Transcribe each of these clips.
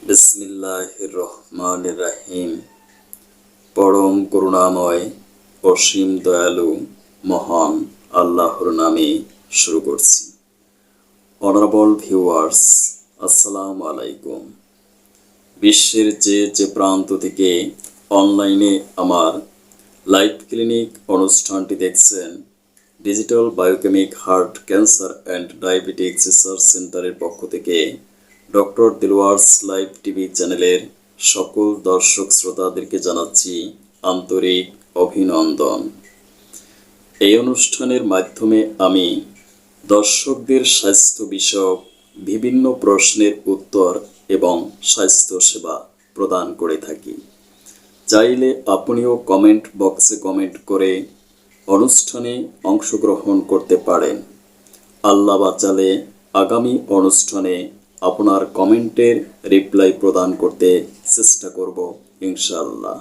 বিসমিল্লাহির রহমানির রহিম। পরম করুণাময় অসীম দয়ালু মহান আল্লাহর নামে শুরু করছি। অনারেবল ভিউয়ার্স, আসসালামু আলাইকুম। বিশ্বের যে প্রান্ত থেকে অনলাইনে আমার লাইভ ক্লিনিক অনুষ্ঠানটি দেখছেন, digital biochemic heart cancer and diabetics research সেন্টারের পক্ষ থেকে ডক্টর দিলওয়ার্স লাইভ টিভি চ্যানেলের সকল দর্শক শ্রোতাদেরকে জানাচ্ছি আন্তরিক অভিনন্দন। এই অনুষ্ঠানের মাধ্যমে আমি দর্শকদের স্বাস্থ্য বিষয়ক বিভিন্ন প্রশ্নের উত্তর এবং স্বাস্থ্য সেবা প্রদান করে থাকি। চাইলে আপনিও কমেন্ট বক্সে কমেন্ট করে অনুষ্ঠানে অংশগ্রহণ করতে পারেন। আল্লাহ বাঁচালে আগামী অনুষ্ঠানে আপনার কমেন্টের রিপ্লাই প্রদান করতে চেষ্টা করব ইনশাআল্লাহ।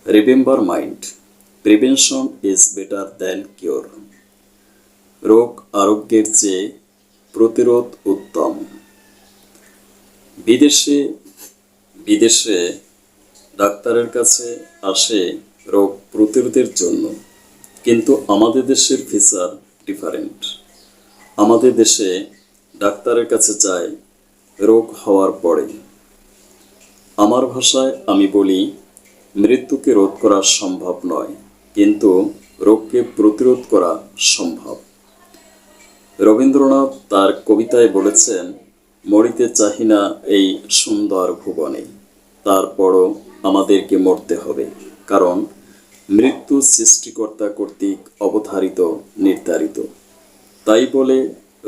Remember mind, prevention is better than cure. রোগ আরোগ্যের চেয়ে প্রতিরোধ উত্তম। বিদেশে ডাক্তারের কাছে আসে রোগ প্রতিরোধের জন্য, কিন্তু আমাদের দেশের ফিচার ডিফারেন্ট। আমাদের দেশে ডাক্তারের কাছে যায় রোগ হওয়ার পরে। আমার ভাষায় আমি বলি, মৃত্যুকে রোধ করা সম্ভব নয়, কিন্তু রোগকে প্রতিরোধ করা সম্ভব। রবীন্দ্রনাথ তার কবিতায় বলেছেন, মরিতে চাহি না এই সুন্দর ভুবনে, তারপরও আমাদেরকে মরতে হবে, কারণ মৃত্যু সৃষ্টিকর্তা কর্তৃক অবধারিত, নির্ধারিত। তাই বলে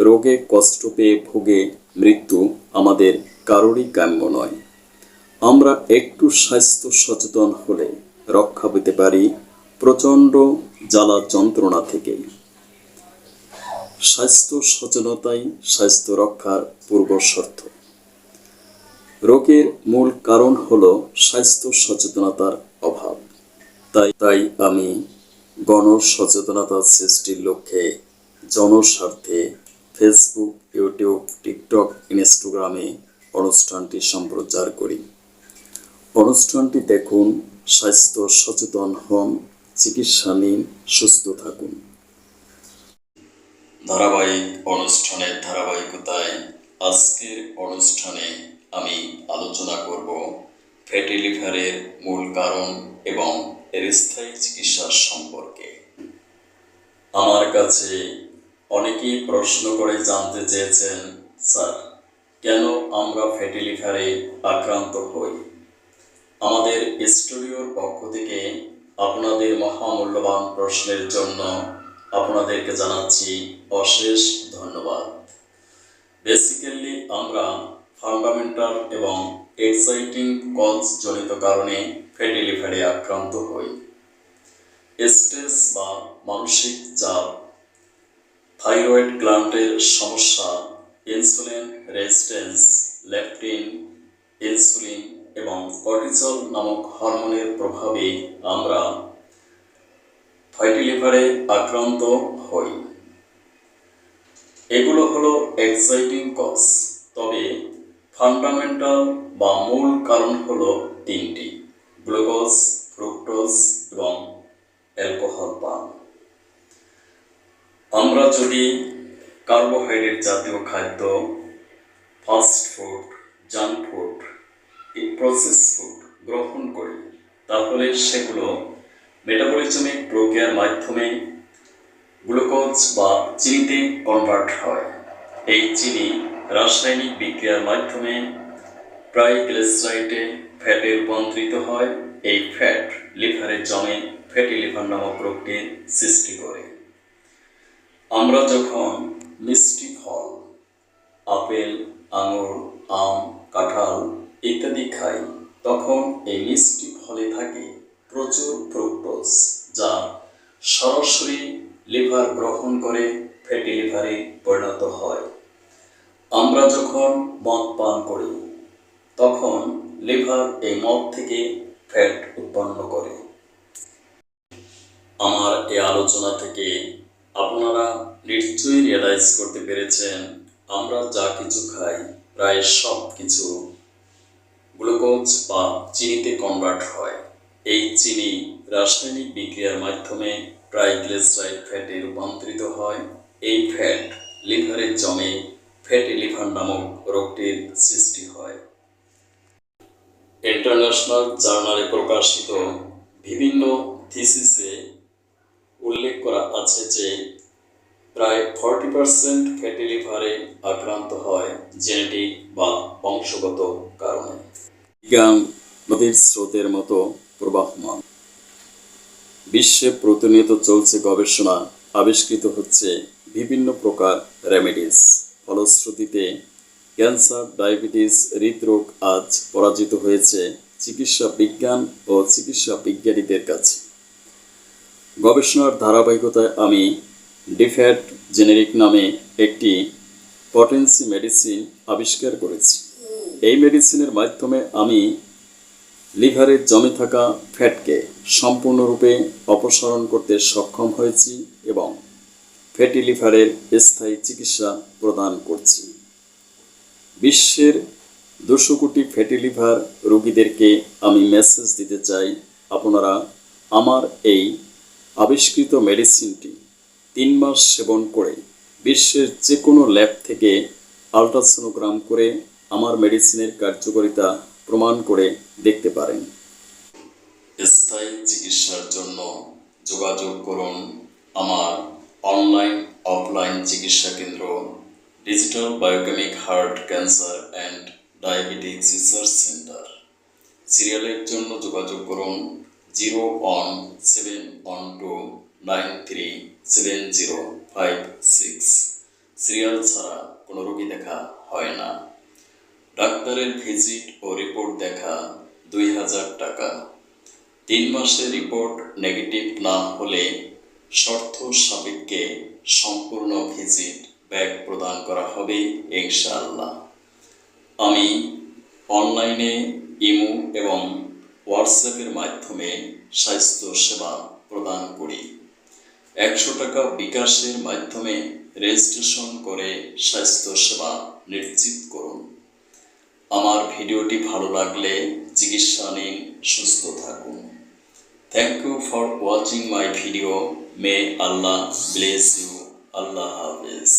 রোগে কষ্ট পেয়ে ভোগে মৃত্যু আমাদের কারোরই কাম্য নয়। আমরা একটু স্বাস্থ্য সচেতন হলে রক্ষা পেতে পারি প্রচণ্ড জ্বালা যন্ত্রণা থেকে। স্বাস্থ্য সচেতনতাই স্বাস্থ্য রক্ষার পূর্ব শর্ত। রোগের মূল কারণ হল স্বাস্থ্য সচেতনতার অভাব। তাই আমি গণসচেতনতা সৃষ্টির লক্ষ্যে জনস্বার্থে ফেসবুক, ইউটিউব, টিকটক, ইনস্টাগ্রামে অনুষ্ঠানটি সম্প্রচার করি। অনুষ্ঠানটি দেখুন, স্বাস্থ্য সচেতন হন, চিকিৎসা নিন, সুস্থ থাকুন। ধারাবাহিক অনুষ্ঠানের ধারাবাহিকতায় আজকের অনুষ্ঠানে আমি আলোচনা করব ফ্যাটি লিভারের মূল কারণ এবং এর স্থায়ী চিকিৎসা সম্পর্কে। আমার কাছে অনেকেই প্রশ্ন করে জানতে চেয়েছেন, স্যার, কেন আমরা ফ্যাটি লিভারে আক্রান্ত হই? আমাদের স্টুডিওর পক্ষ থেকে আপনাদের মহামূল্যবান প্রশ্নের জন্য আপনাদেরকে জানাচ্ছি অশেষ ধন্যবাদ। বেসিক্যালি আমরা ফান্ডামেন্টাল এবং এক্সাইটিং কজ জনিত কারণে ফ্যাটি লিভারে আক্রান্ত হই। স্ট্রেস বা মানসিক চাপ, থাইরয়েড গ্ল্যান্ডের সমস্যা, ইনসুলিন রেজিস্ট্যান্স, লেপটিন, ইনসুলিন এবং কর্টিসল নামক হরমোনের প্রভাবে আমরা ফ্যাটি লিভারে আক্রান্ত হই। এগুলো হলো এক্সাইটিং কজ। তবে ফান্ডামেন্টাল বা মূল কারণ হলো তিনটি: গ্লুকোজ, ফ্রুক্টোজ এবং অ্যালকোহল পান। আমরা যদি কার্বোহাইড্রেট জাতীয় খাদ্য, fast food, junk food, process food গ্রহণ করি, তাহলে সেগুলো মেটাবলিজমিক প্রক্রিয়ার মাধ্যমে গ্লুকোজ বা চিনিতে কনভার্ট হয়। এই চিনি রাসায়নিক বিক্রিয়ার মাধ্যমে ট্রাইগ্লিসারাইডে ফ্যাটে রূপান্তরিত হয়। এই ফ্যাট লিভারে জমে ফ্যাটি লিভার নামক রোগটির সৃষ্টি করে। আমরা যখন মিষ্টি ফল, আপেল, আঙুর, আম, কাঁঠাল ইত্যাদি খাই, তখন এই মিষ্টি ফলে থাকে প্রচুর ফ্রুক্টোজ, যা সরাসরি লিভার গ্রহণ করে ফ্যাটি লিভারে পরিণত হয়। আমরা যখন মদ পান করি, তখন লিভার এই মদ থেকে ফ্যাট উৎপন্ন করে। আমার এই আলোচনা থেকে আপনারা নিশ্চয়ই রিয়েলাইজ করতে পেরেছেন, আমরা যা কিছু খাই প্রায় সব কিছু গ্লুকোজ বা চিনিতে কনভার্ট হয়। এই চিনি রাসায়নিক বিক্রিয়ার মাধ্যমে ট্রাইগ্লিসারাইড ফ্যাটে রূপান্তরিত হয়। এই ফ্যাট লিভারে জমে ফ্যাটি লিভার নামক রোগটির সৃষ্টি হয়। ইন্টারন্যাশনাল জার্নালে প্রকাশিত বিভিন্ন থিসিসে উল্লেখ করা আছে যে প্রায় 40% ফ্যাটি লিভারে আক্রান্ত হয় জেনেটিক বা বংশগত কারণে। বিজ্ঞান নদীর স্রোতের মতো প্রবাহমান। বিশ্বে প্রতিনিয়ত চলছে গবেষণা, আবিষ্কৃত হচ্ছে বিভিন্ন প্রকার রেমেডিস। ফলশ্রুতিতে ক্যান্সার, ডায়াবেটিস, হৃদরোগ আজ পরাজিত হয়েছে চিকিৎসা বিজ্ঞান ও চিকিৎসা বিজ্ঞানীদের কাছে। গবেষণার ধারাবাহিকতায় আমি ডিফ্যাট জেনেরিক নামে একটি পটেন্সি মেডিসিন আবিষ্কার করেছি। এই মেডিসিনের মাধ্যমে আমি লিভারে জমে থাকা ফ্যাটকে সম্পূর্ণরূপে অপসারণ করতে সক্ষম হয়েছি এবং ফ্যাটি লিভারের স্থায়ী চিকিৎসা প্রদান করছি। বিশ্বের 200 কোটি ফ্যাটি লিভার রোগীদেরকে আমি মেসেজ দিতে চাই, আপনারা আমার এই আবিষ্কৃত মেডিসিনটি 3 মাস সেবন করে বিশ্বের যে কোনো ল্যাব থেকে আল্ট্রাসোনোগ্রাম করে আমার মেডিসিনের কার্যকারিতা প্রমাণ করে দেখতে পারেন। স্থায়ী চিকিৎসার জন্য যোগাযোগ করুন আমার অনলাইন অফলাইন চিকিৎসা কেন্দ্র digital biochemic heart cancer and diabetics research centre. সিরিয়ালের জন্য যোগাযোগ করুন 01712937056। সিরিয়াল ছাড়া কোনো রোগী দেখা হয় না। ডাক্তারের ভিজিট ও রিপোর্ট দেখা 2000 টাকা। 3 মাসের রিপোর্ট নেগেটিভ না হলে শর্ত সাপেক্ষে সম্পূর্ণ ভিজিট ব্যাক প্রদান করা হবে ইনশাআল্লাহ। আমি অনলাইনে ইমো এবং হোয়াটসঅ্যাপের মাধ্যমে স্বাস্থ্য সেবা প্রদান করি। 100 টাকা বিকাশের মাধ্যমে রেজিস্ট্রেশন করে স্বাস্থ্য সেবা নিশ্চিত করুন। আমার ভিডিওটি ভালো লাগলে চিকিৎসা নিন, সুস্থ থাকুন। Thank you for watching my video. May Allah bless you. আল্লাহ হাফেজ।